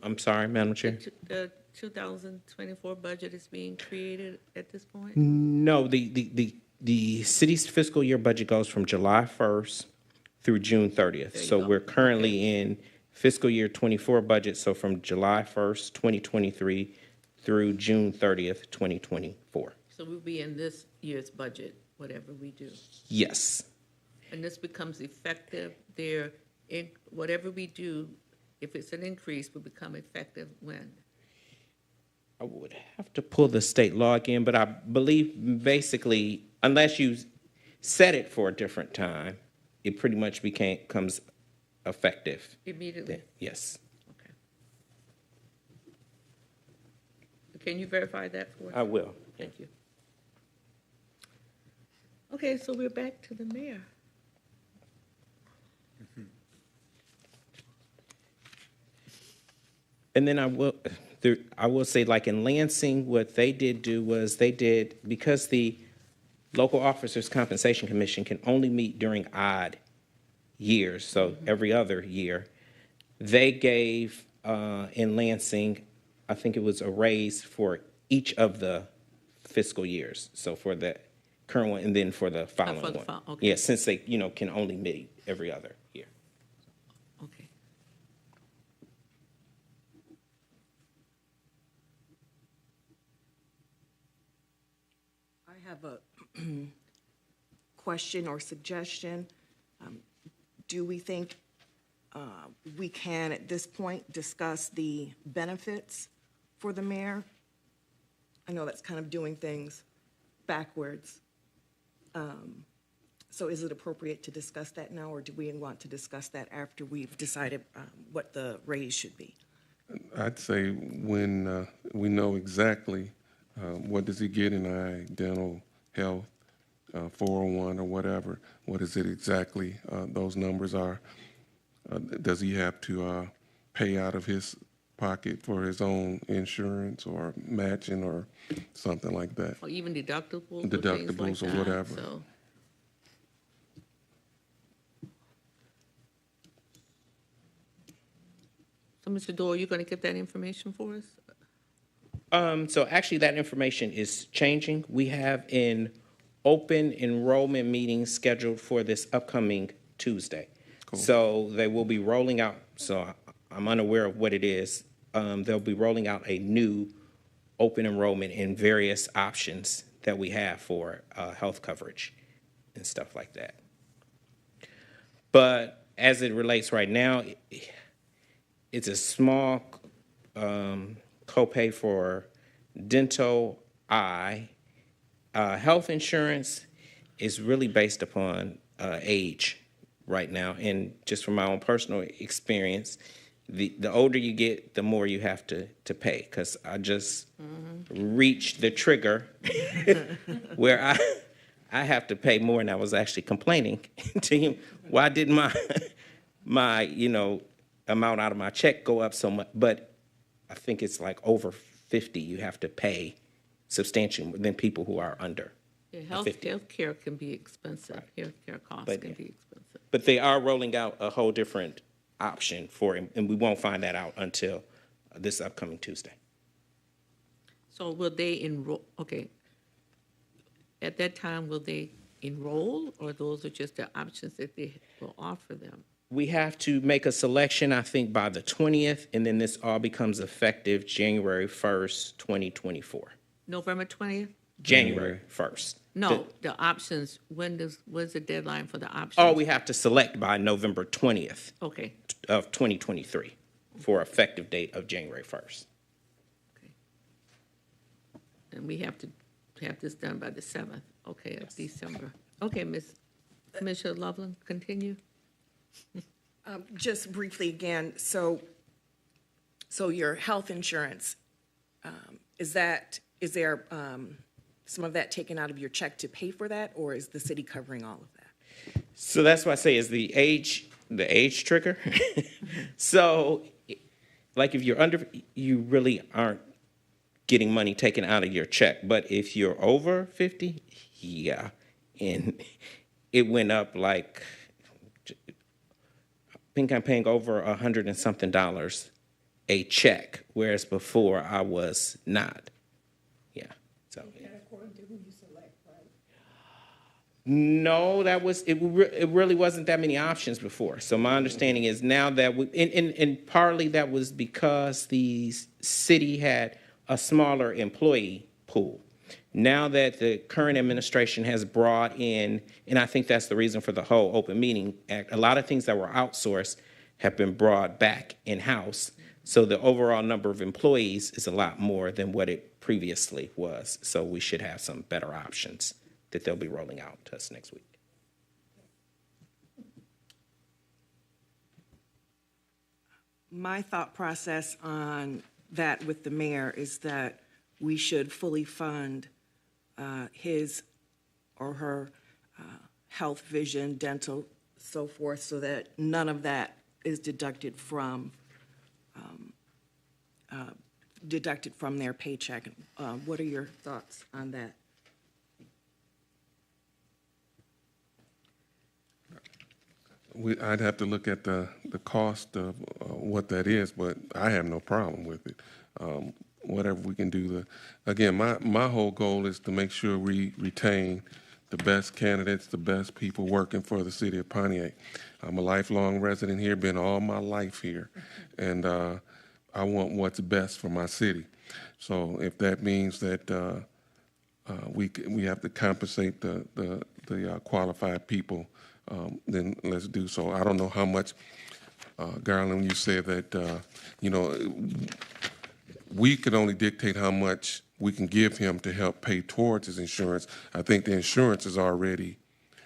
I'm sorry, Madam Chair? The 2024 budget is being created at this point? No, the city's fiscal year budget goes from July 1st through June 30th. There you So go. we're currently in fiscal year 24 budget, so from July 1st, 2023 through June 30th, 2024. So we'll be in this year's budget, whatever we do. Yes. And this becomes effective there, in whatever we do, if it's an increase, will become effective when? I would have to pull the state law again, but I believe basically, unless you set it for a different time, it pretty much becomes effective. Immediately? Yes. Okay. Can you verify that for us? I will. Thank you. Okay, so we're back to the mayor. And then I will say, like in Lansing, what they did do was because the local officers compensation commission can only meet during odd years, so every other year, they gave in Lansing, I think it was a raise for each of the fiscal years. So for the current one and then for the following for the one. okay. Yeah, since they, can only meet every other year. Okay. I have a question or suggestion. Do we think we can, at this point, discuss the benefits for the mayor? I know that's kind of doing things backwards. So is it appropriate to discuss that now, or do we want to discuss that after we've decided what the raise should be? I'd say when we know exactly what does he get in eye, dental, health, 401 or whatever, what is it exactly those numbers are? Does he have to pay out of his pocket for his own insurance or matching or something like that? Or even deductibles? Deductibles or whatever. So, Mr. Doyle, you're going to get that information for us? So actually, that information is changing. We have an open enrollment meeting scheduled for this upcoming Tuesday. Cool. So they will be rolling out, so I'm unaware of what it is. They'll be rolling out a new open enrollment in various options that we have for health coverage and stuff like that. But as it relates right now, it's a small copay for dental, eye. Health insurance is really based upon age right now, and just from my own personal experience, the older you get, the more you have to pay. Because I just reached the trigger where I have to pay more, and I was actually complaining to him, why didn't my amount out of my check go up so much? But I think it's like over 50 you have to pay substantially more than people who are under. Yeah, 50. healthcare can be expensive. Healthcare costs But- can be expensive. But they are rolling out a whole different option for him, and we won't find that out until this upcoming Tuesday. So will they enroll, okay. At that time, will they enroll, or those are just the options that they will offer them? We have to make a selection, I think, by the 20th, and then this all becomes effective January 1st, 2024. November 20th? January 1st. No, the options, when's the deadline for the options? Oh, we have to select by November 20th Okay, of 2023 for effective date of January 1st. and we have to have this done by the 7th, okay, of December. Okay, Commissioner Loveland, continue. Just briefly again, so your health insurance, is there some of that taken out of your check to pay for that, or is the city covering all of that? So that's why I say is the age trigger. So, like if you're under, you really aren't getting money taken out of your check. But if you're over 50, yeah. And it went up like, I think I'm paying over $100 and something a check, whereas before I was not. Yeah. So. And according to who you select, right? No, it really wasn't that many options before. So my understanding is now that and partly that was because the city had a smaller employee pool. Now that the current administration has brought in, and I think that's the reason for the whole Open Meeting Act, a lot of things that were outsourced have been brought back in-house. So the overall number of employees is a lot more than what it previously was. So we should have some better options that they'll be rolling out to us next week. My thought process on that with the mayor is that we should fully fund his or her health, vision, dental, so forth, so that none of that is deducted from their paycheck. What are your thoughts on that? I'd have to look at the cost of what that is, but I have no problem with it. Whatever we can do again, my whole goal is to make sure we retain the best candidates, the best people working for the city of Pontiac. I'm a lifelong resident here, been all my life here, and I want what's best for my city. So if that means that we have to compensate the qualified people, then let's do so. I don't know how much, Garland, you said that, we can only dictate how much we can give him to help pay towards his insurance. I think the insurance is already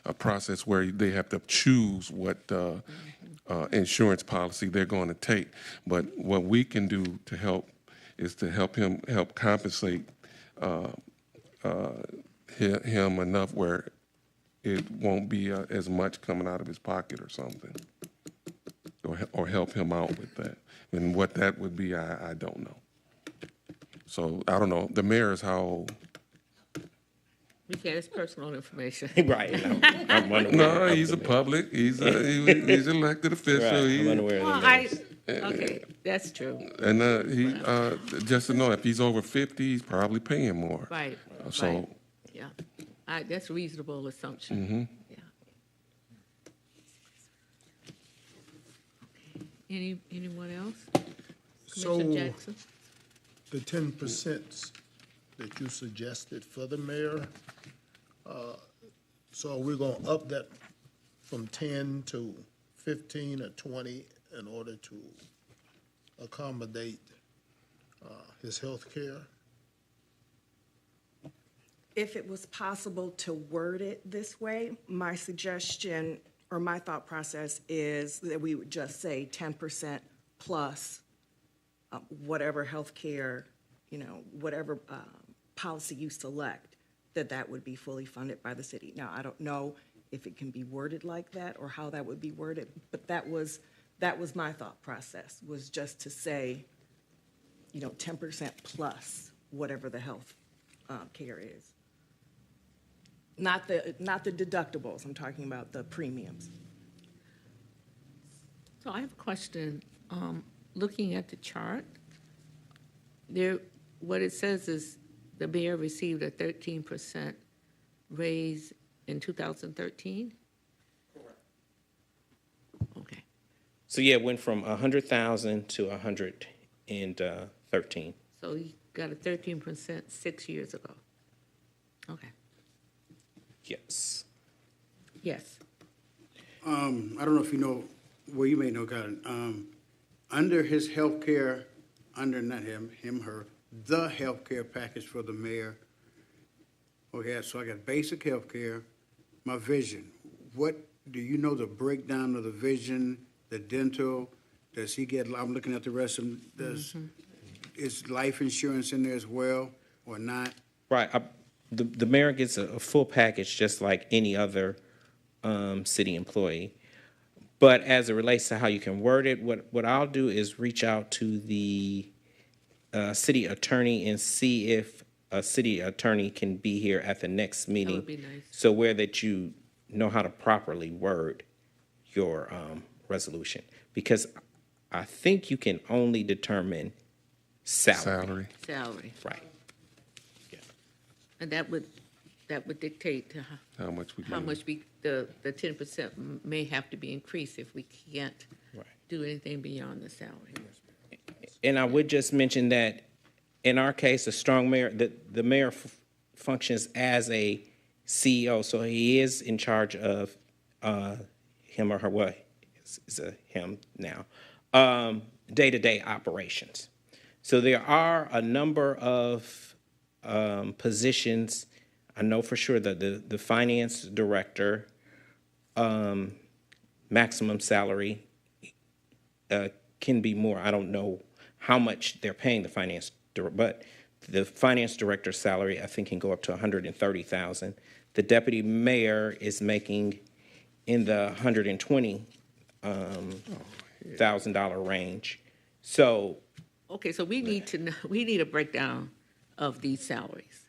a process where they have to choose what insurance policy they're going to take. But what we can do to help is to help compensate him enough where it won't be as much coming out of his pocket or something, or help him out with that. And what that would be, I don't know. So I don't know. The mayor is how old? We can't, it's personal information. Right. I'm unaware No, of he's the a mayor. public. He's he's elected official. Right, I'm He- unaware of Well, the mayor. okay, that's true, And just to know, if he's over 50, he's probably paying more. right, So- right, yeah. That's a reasonable assumption. Yeah. Anyone else? So- Commissioner Jackson? The 10% that you suggested for the mayor, so we're gonna up that from 10 to 15 or 20 in order to accommodate his health care? If it was possible to word it this way, my suggestion or my thought process is that we would just say 10% plus whatever healthcare, whatever policy you select, that would be fully funded by the city. Now, I don't know if it can be worded like that or how that would be worded, but that was my thought process, was just to say, 10% plus whatever the health care is. Not the deductibles, I'm talking about the premiums. So I have a question. Looking at the chart, what it says is the mayor received a 13% raise in 2013? Correct. Okay. So yeah, it went from 100,000 to 113. So he got a 13% 6 years ago. Okay. Yes. Yes. I don't know if you know, well, you may know, God, under his health care, not him, her, the health care package for the mayor. Okay, so I got basic health care, my vision. What, do you know the breakdown of the vision, the dental? Does he get, I'm looking at the rest of them, is life insurance in there as well or not? Right. The mayor gets a full package just like any other city employee. But as it relates to how you can word it, what I'll do is reach out to the city attorney and see if a city attorney can be here at the next meeting. be nice. So where that you know how to properly word your resolution. Because I think you can only determine salary. Salary. Right. And that would dictate How much we how give. much the 10% may have to be increased if we can't Right. do anything beyond the salary. And I would just mention that in our case, a strong mayor, the mayor functions as a CEO, so he is in charge of him or her, well, it's a him now, day-to-day operations. So there are a number of positions. I know for sure that the finance director, maximum salary can be more. I don't know how much they're paying the finance director, but the finance director's salary, I think, can go up to $130,000. The deputy mayor is making in the $120,000 range. So, Okay, so we need to know, we need a breakdown of these salaries,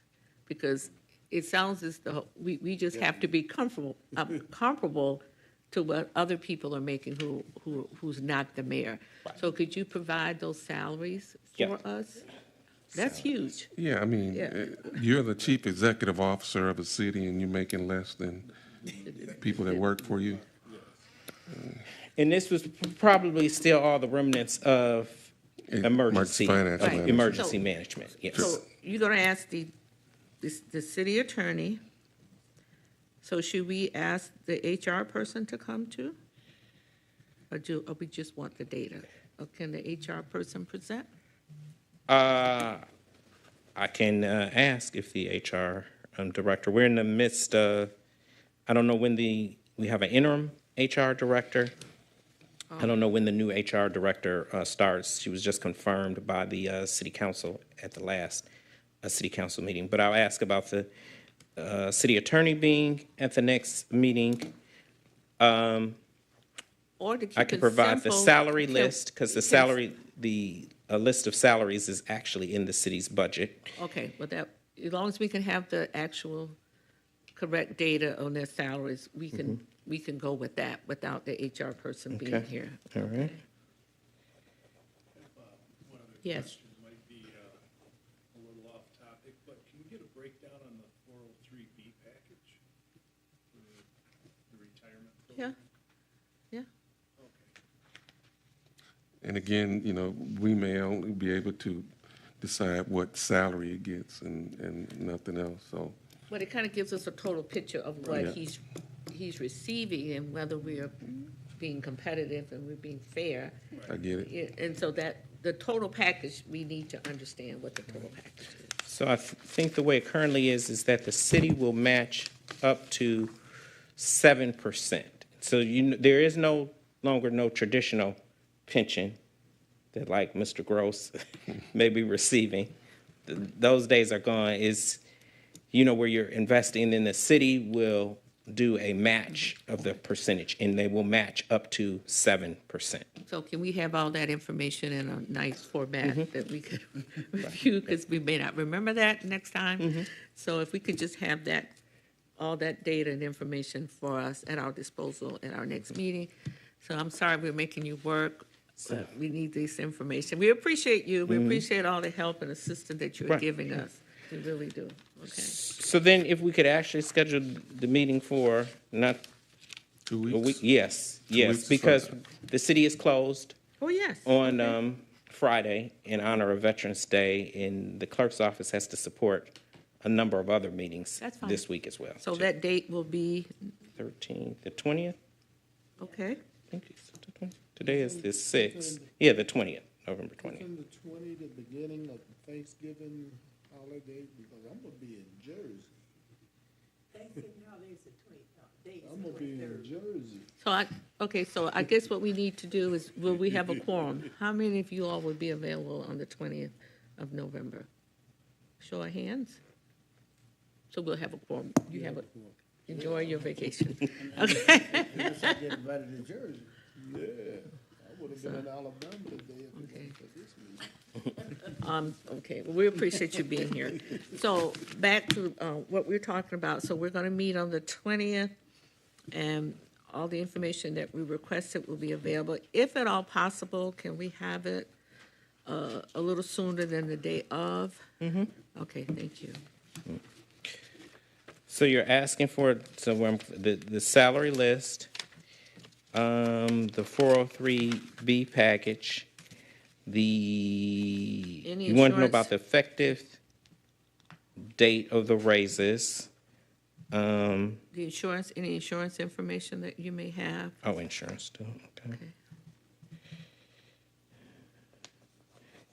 because it sounds as though we just have to be comparable to what other people are making who's not the mayor. So could you provide those salaries Yeah. for us? That's huge. Yeah, I mean, Yeah. you're the chief executive officer of a city and you're making less than people that work for you. and this was probably still all the remnants of Emergency financial management. emergency management, yes. So you're gonna ask the city attorney, so should we ask the HR person to come too? Or we just want the data? Or can the HR person present? I can ask if the HR director, we're in the midst of, I don't know when we have an interim HR director. I don't know when the new HR director starts. She was just confirmed by the city council at the last city council meeting. But I'll ask about the city attorney being at the next meeting. Or to keep I it can provide the simple, salary can- list, because the can- salary, a list of salaries is actually in the city's budget. Okay, well, that, as long as we can have the actual correct data on their salaries, we can go with that without the HR person being Okay. here. All right. One other Yes. question might be a little off topic, but can we get a breakdown on the 403B package for the retirement Yeah, program? yeah. And again, we may only be able to decide what salary it gets and nothing else, so. But it kind of gives us a total picture of what Yeah. he's receiving and whether we're being competitive and we're being fair. I get it. Yeah, and so that, the total package, we need to understand what the total package is. So I think the way it currently is that the city will match up to 7%. So there is no longer no traditional pension that like Mr. Gross may be receiving. Those days are gone. Is, where you're investing, then the city will do a match of the percentage, and they will match up to 7%. So can we have all that information in a nice format that we could review, because we may not remember that next time? So if we could just have that, all that data and information for us at our disposal at our next meeting. So I'm sorry we're making you work, but we need this information. We appreciate you. We appreciate all the help and assistance that you're Right. giving us. We really do. Okay. So then if we could actually schedule the meeting for not 2 a weeks? week, yes, weeks is because fine. the city is closed Oh, yes. on Friday in honor of Veterans Day, and the clerk's office has to support a number of other meetings That's fine. this week as well. So that date will be, 13th, the 20th, okay, I think it's the 20th. Today is the 6th. Yeah, the 20th, November 20th. Isn't the 20, the beginning of Thanksgiving holiday? Because I'm gonna be in Jersey. Thanksgiving holiday is the 20th, I'm gonna be in Jersey. so I guess what we need to do is, will we have a quorum? How many of you all would be available on the 20th of November? Show of hands? So we'll have a quorum. You have a, enjoy your vacation. Okay. Unless I get invited to Jersey. Yeah, I would have been in Alabama today if it wasn't for this meeting. Okay, well, we appreciate you being here. So back to what we're talking about. So we're going to meet on the 20th, and all the information that we requested will be available. If at all possible, can we have it a little sooner than the day of? Okay, thank you. So you're asking for, the salary list, the 403B package, Any you want to know insurance? about the effective date of the raises, The insurance, any insurance information that you may have? insurance too, okay. Okay.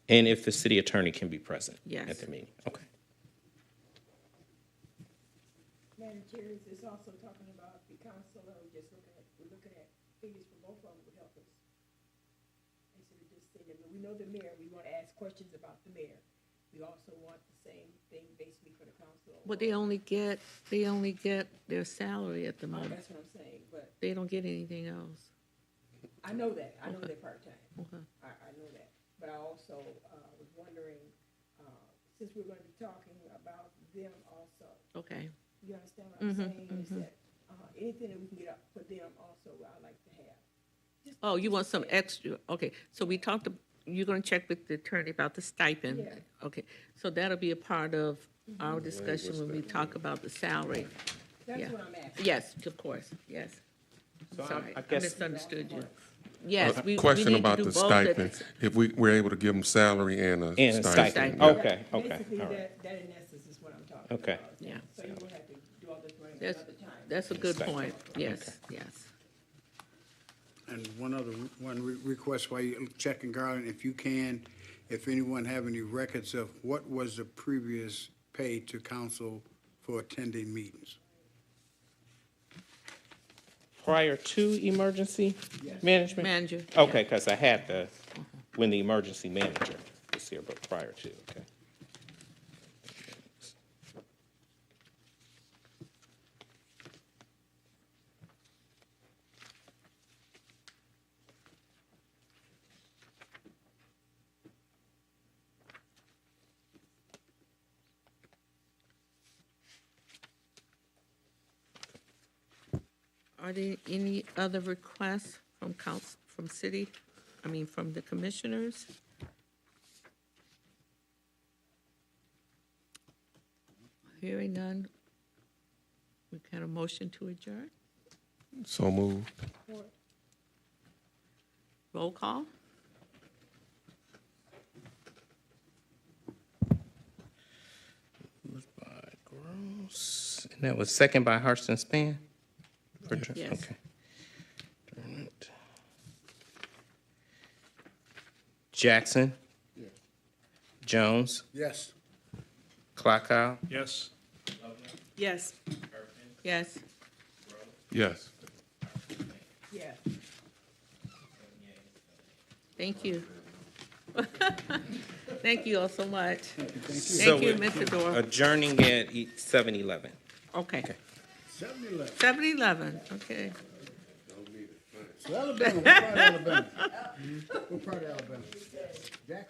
And if the city attorney can be present Yes. at the meeting, okay. Madam Chair, is this also talking about the council, or we're looking at figures for both of them would help us? Instead of just saying, we know the mayor, we want to ask questions about the mayor. We also want the same thing basically for the council. Well, they only get their salary at the moment. That's what I'm saying, but They don't get anything else. I know that, I know they're part-time. Okay. I know that, but I also, was wondering, since we're gonna be talking about them also, Okay. you understand what I'm saying? Is that, anything that we can get up for them also, I'd like to have. Just- Oh, you just want some say- extra, okay, so we talked, you're gonna check with the attorney about the stipend? Yeah. Okay, so that'll be a part of our discussion when we talk about the salary. That's Yeah. what I'm asking. Yes, of course, yes. So Sorry, I I guess- misunderstood you. Yes, we Question need to about do the both at stipend, if we're able to give them salary and And a a stipend. stipend, yeah. okay, Basically, all right. that in essence is what I'm talking Okay. about. Yeah. So you won't have to do all this running That's, another time. that's a good Stipend. point, yes, yes. And one request while you're checking, Garland, if you can, if anyone have any records of what was the previous pay to council for attending meetings? Prior to emergency management? Manager. Okay, because I had when the emergency manager was here, but prior to, okay. Are there any other requests from council, from city, from the commissioners? Hearing none, we can have a motion to adjourn. So moved. Roll call? Moved by Gross, and that was second by Harston Span? For adjourn- Yes. Okay. Adjournment. Jackson. Jones. Yes. Clockow. Yes? Yes. Yes. Yes. Yeah. Thank you. Thank you all so much. So Thank you, we're Mr. Dorr. Adjourning at 7:11. Okay. 7-Eleven. 7-Eleven, okay. So Alabama, what part of Alabama? What part of Alabama? Jackson?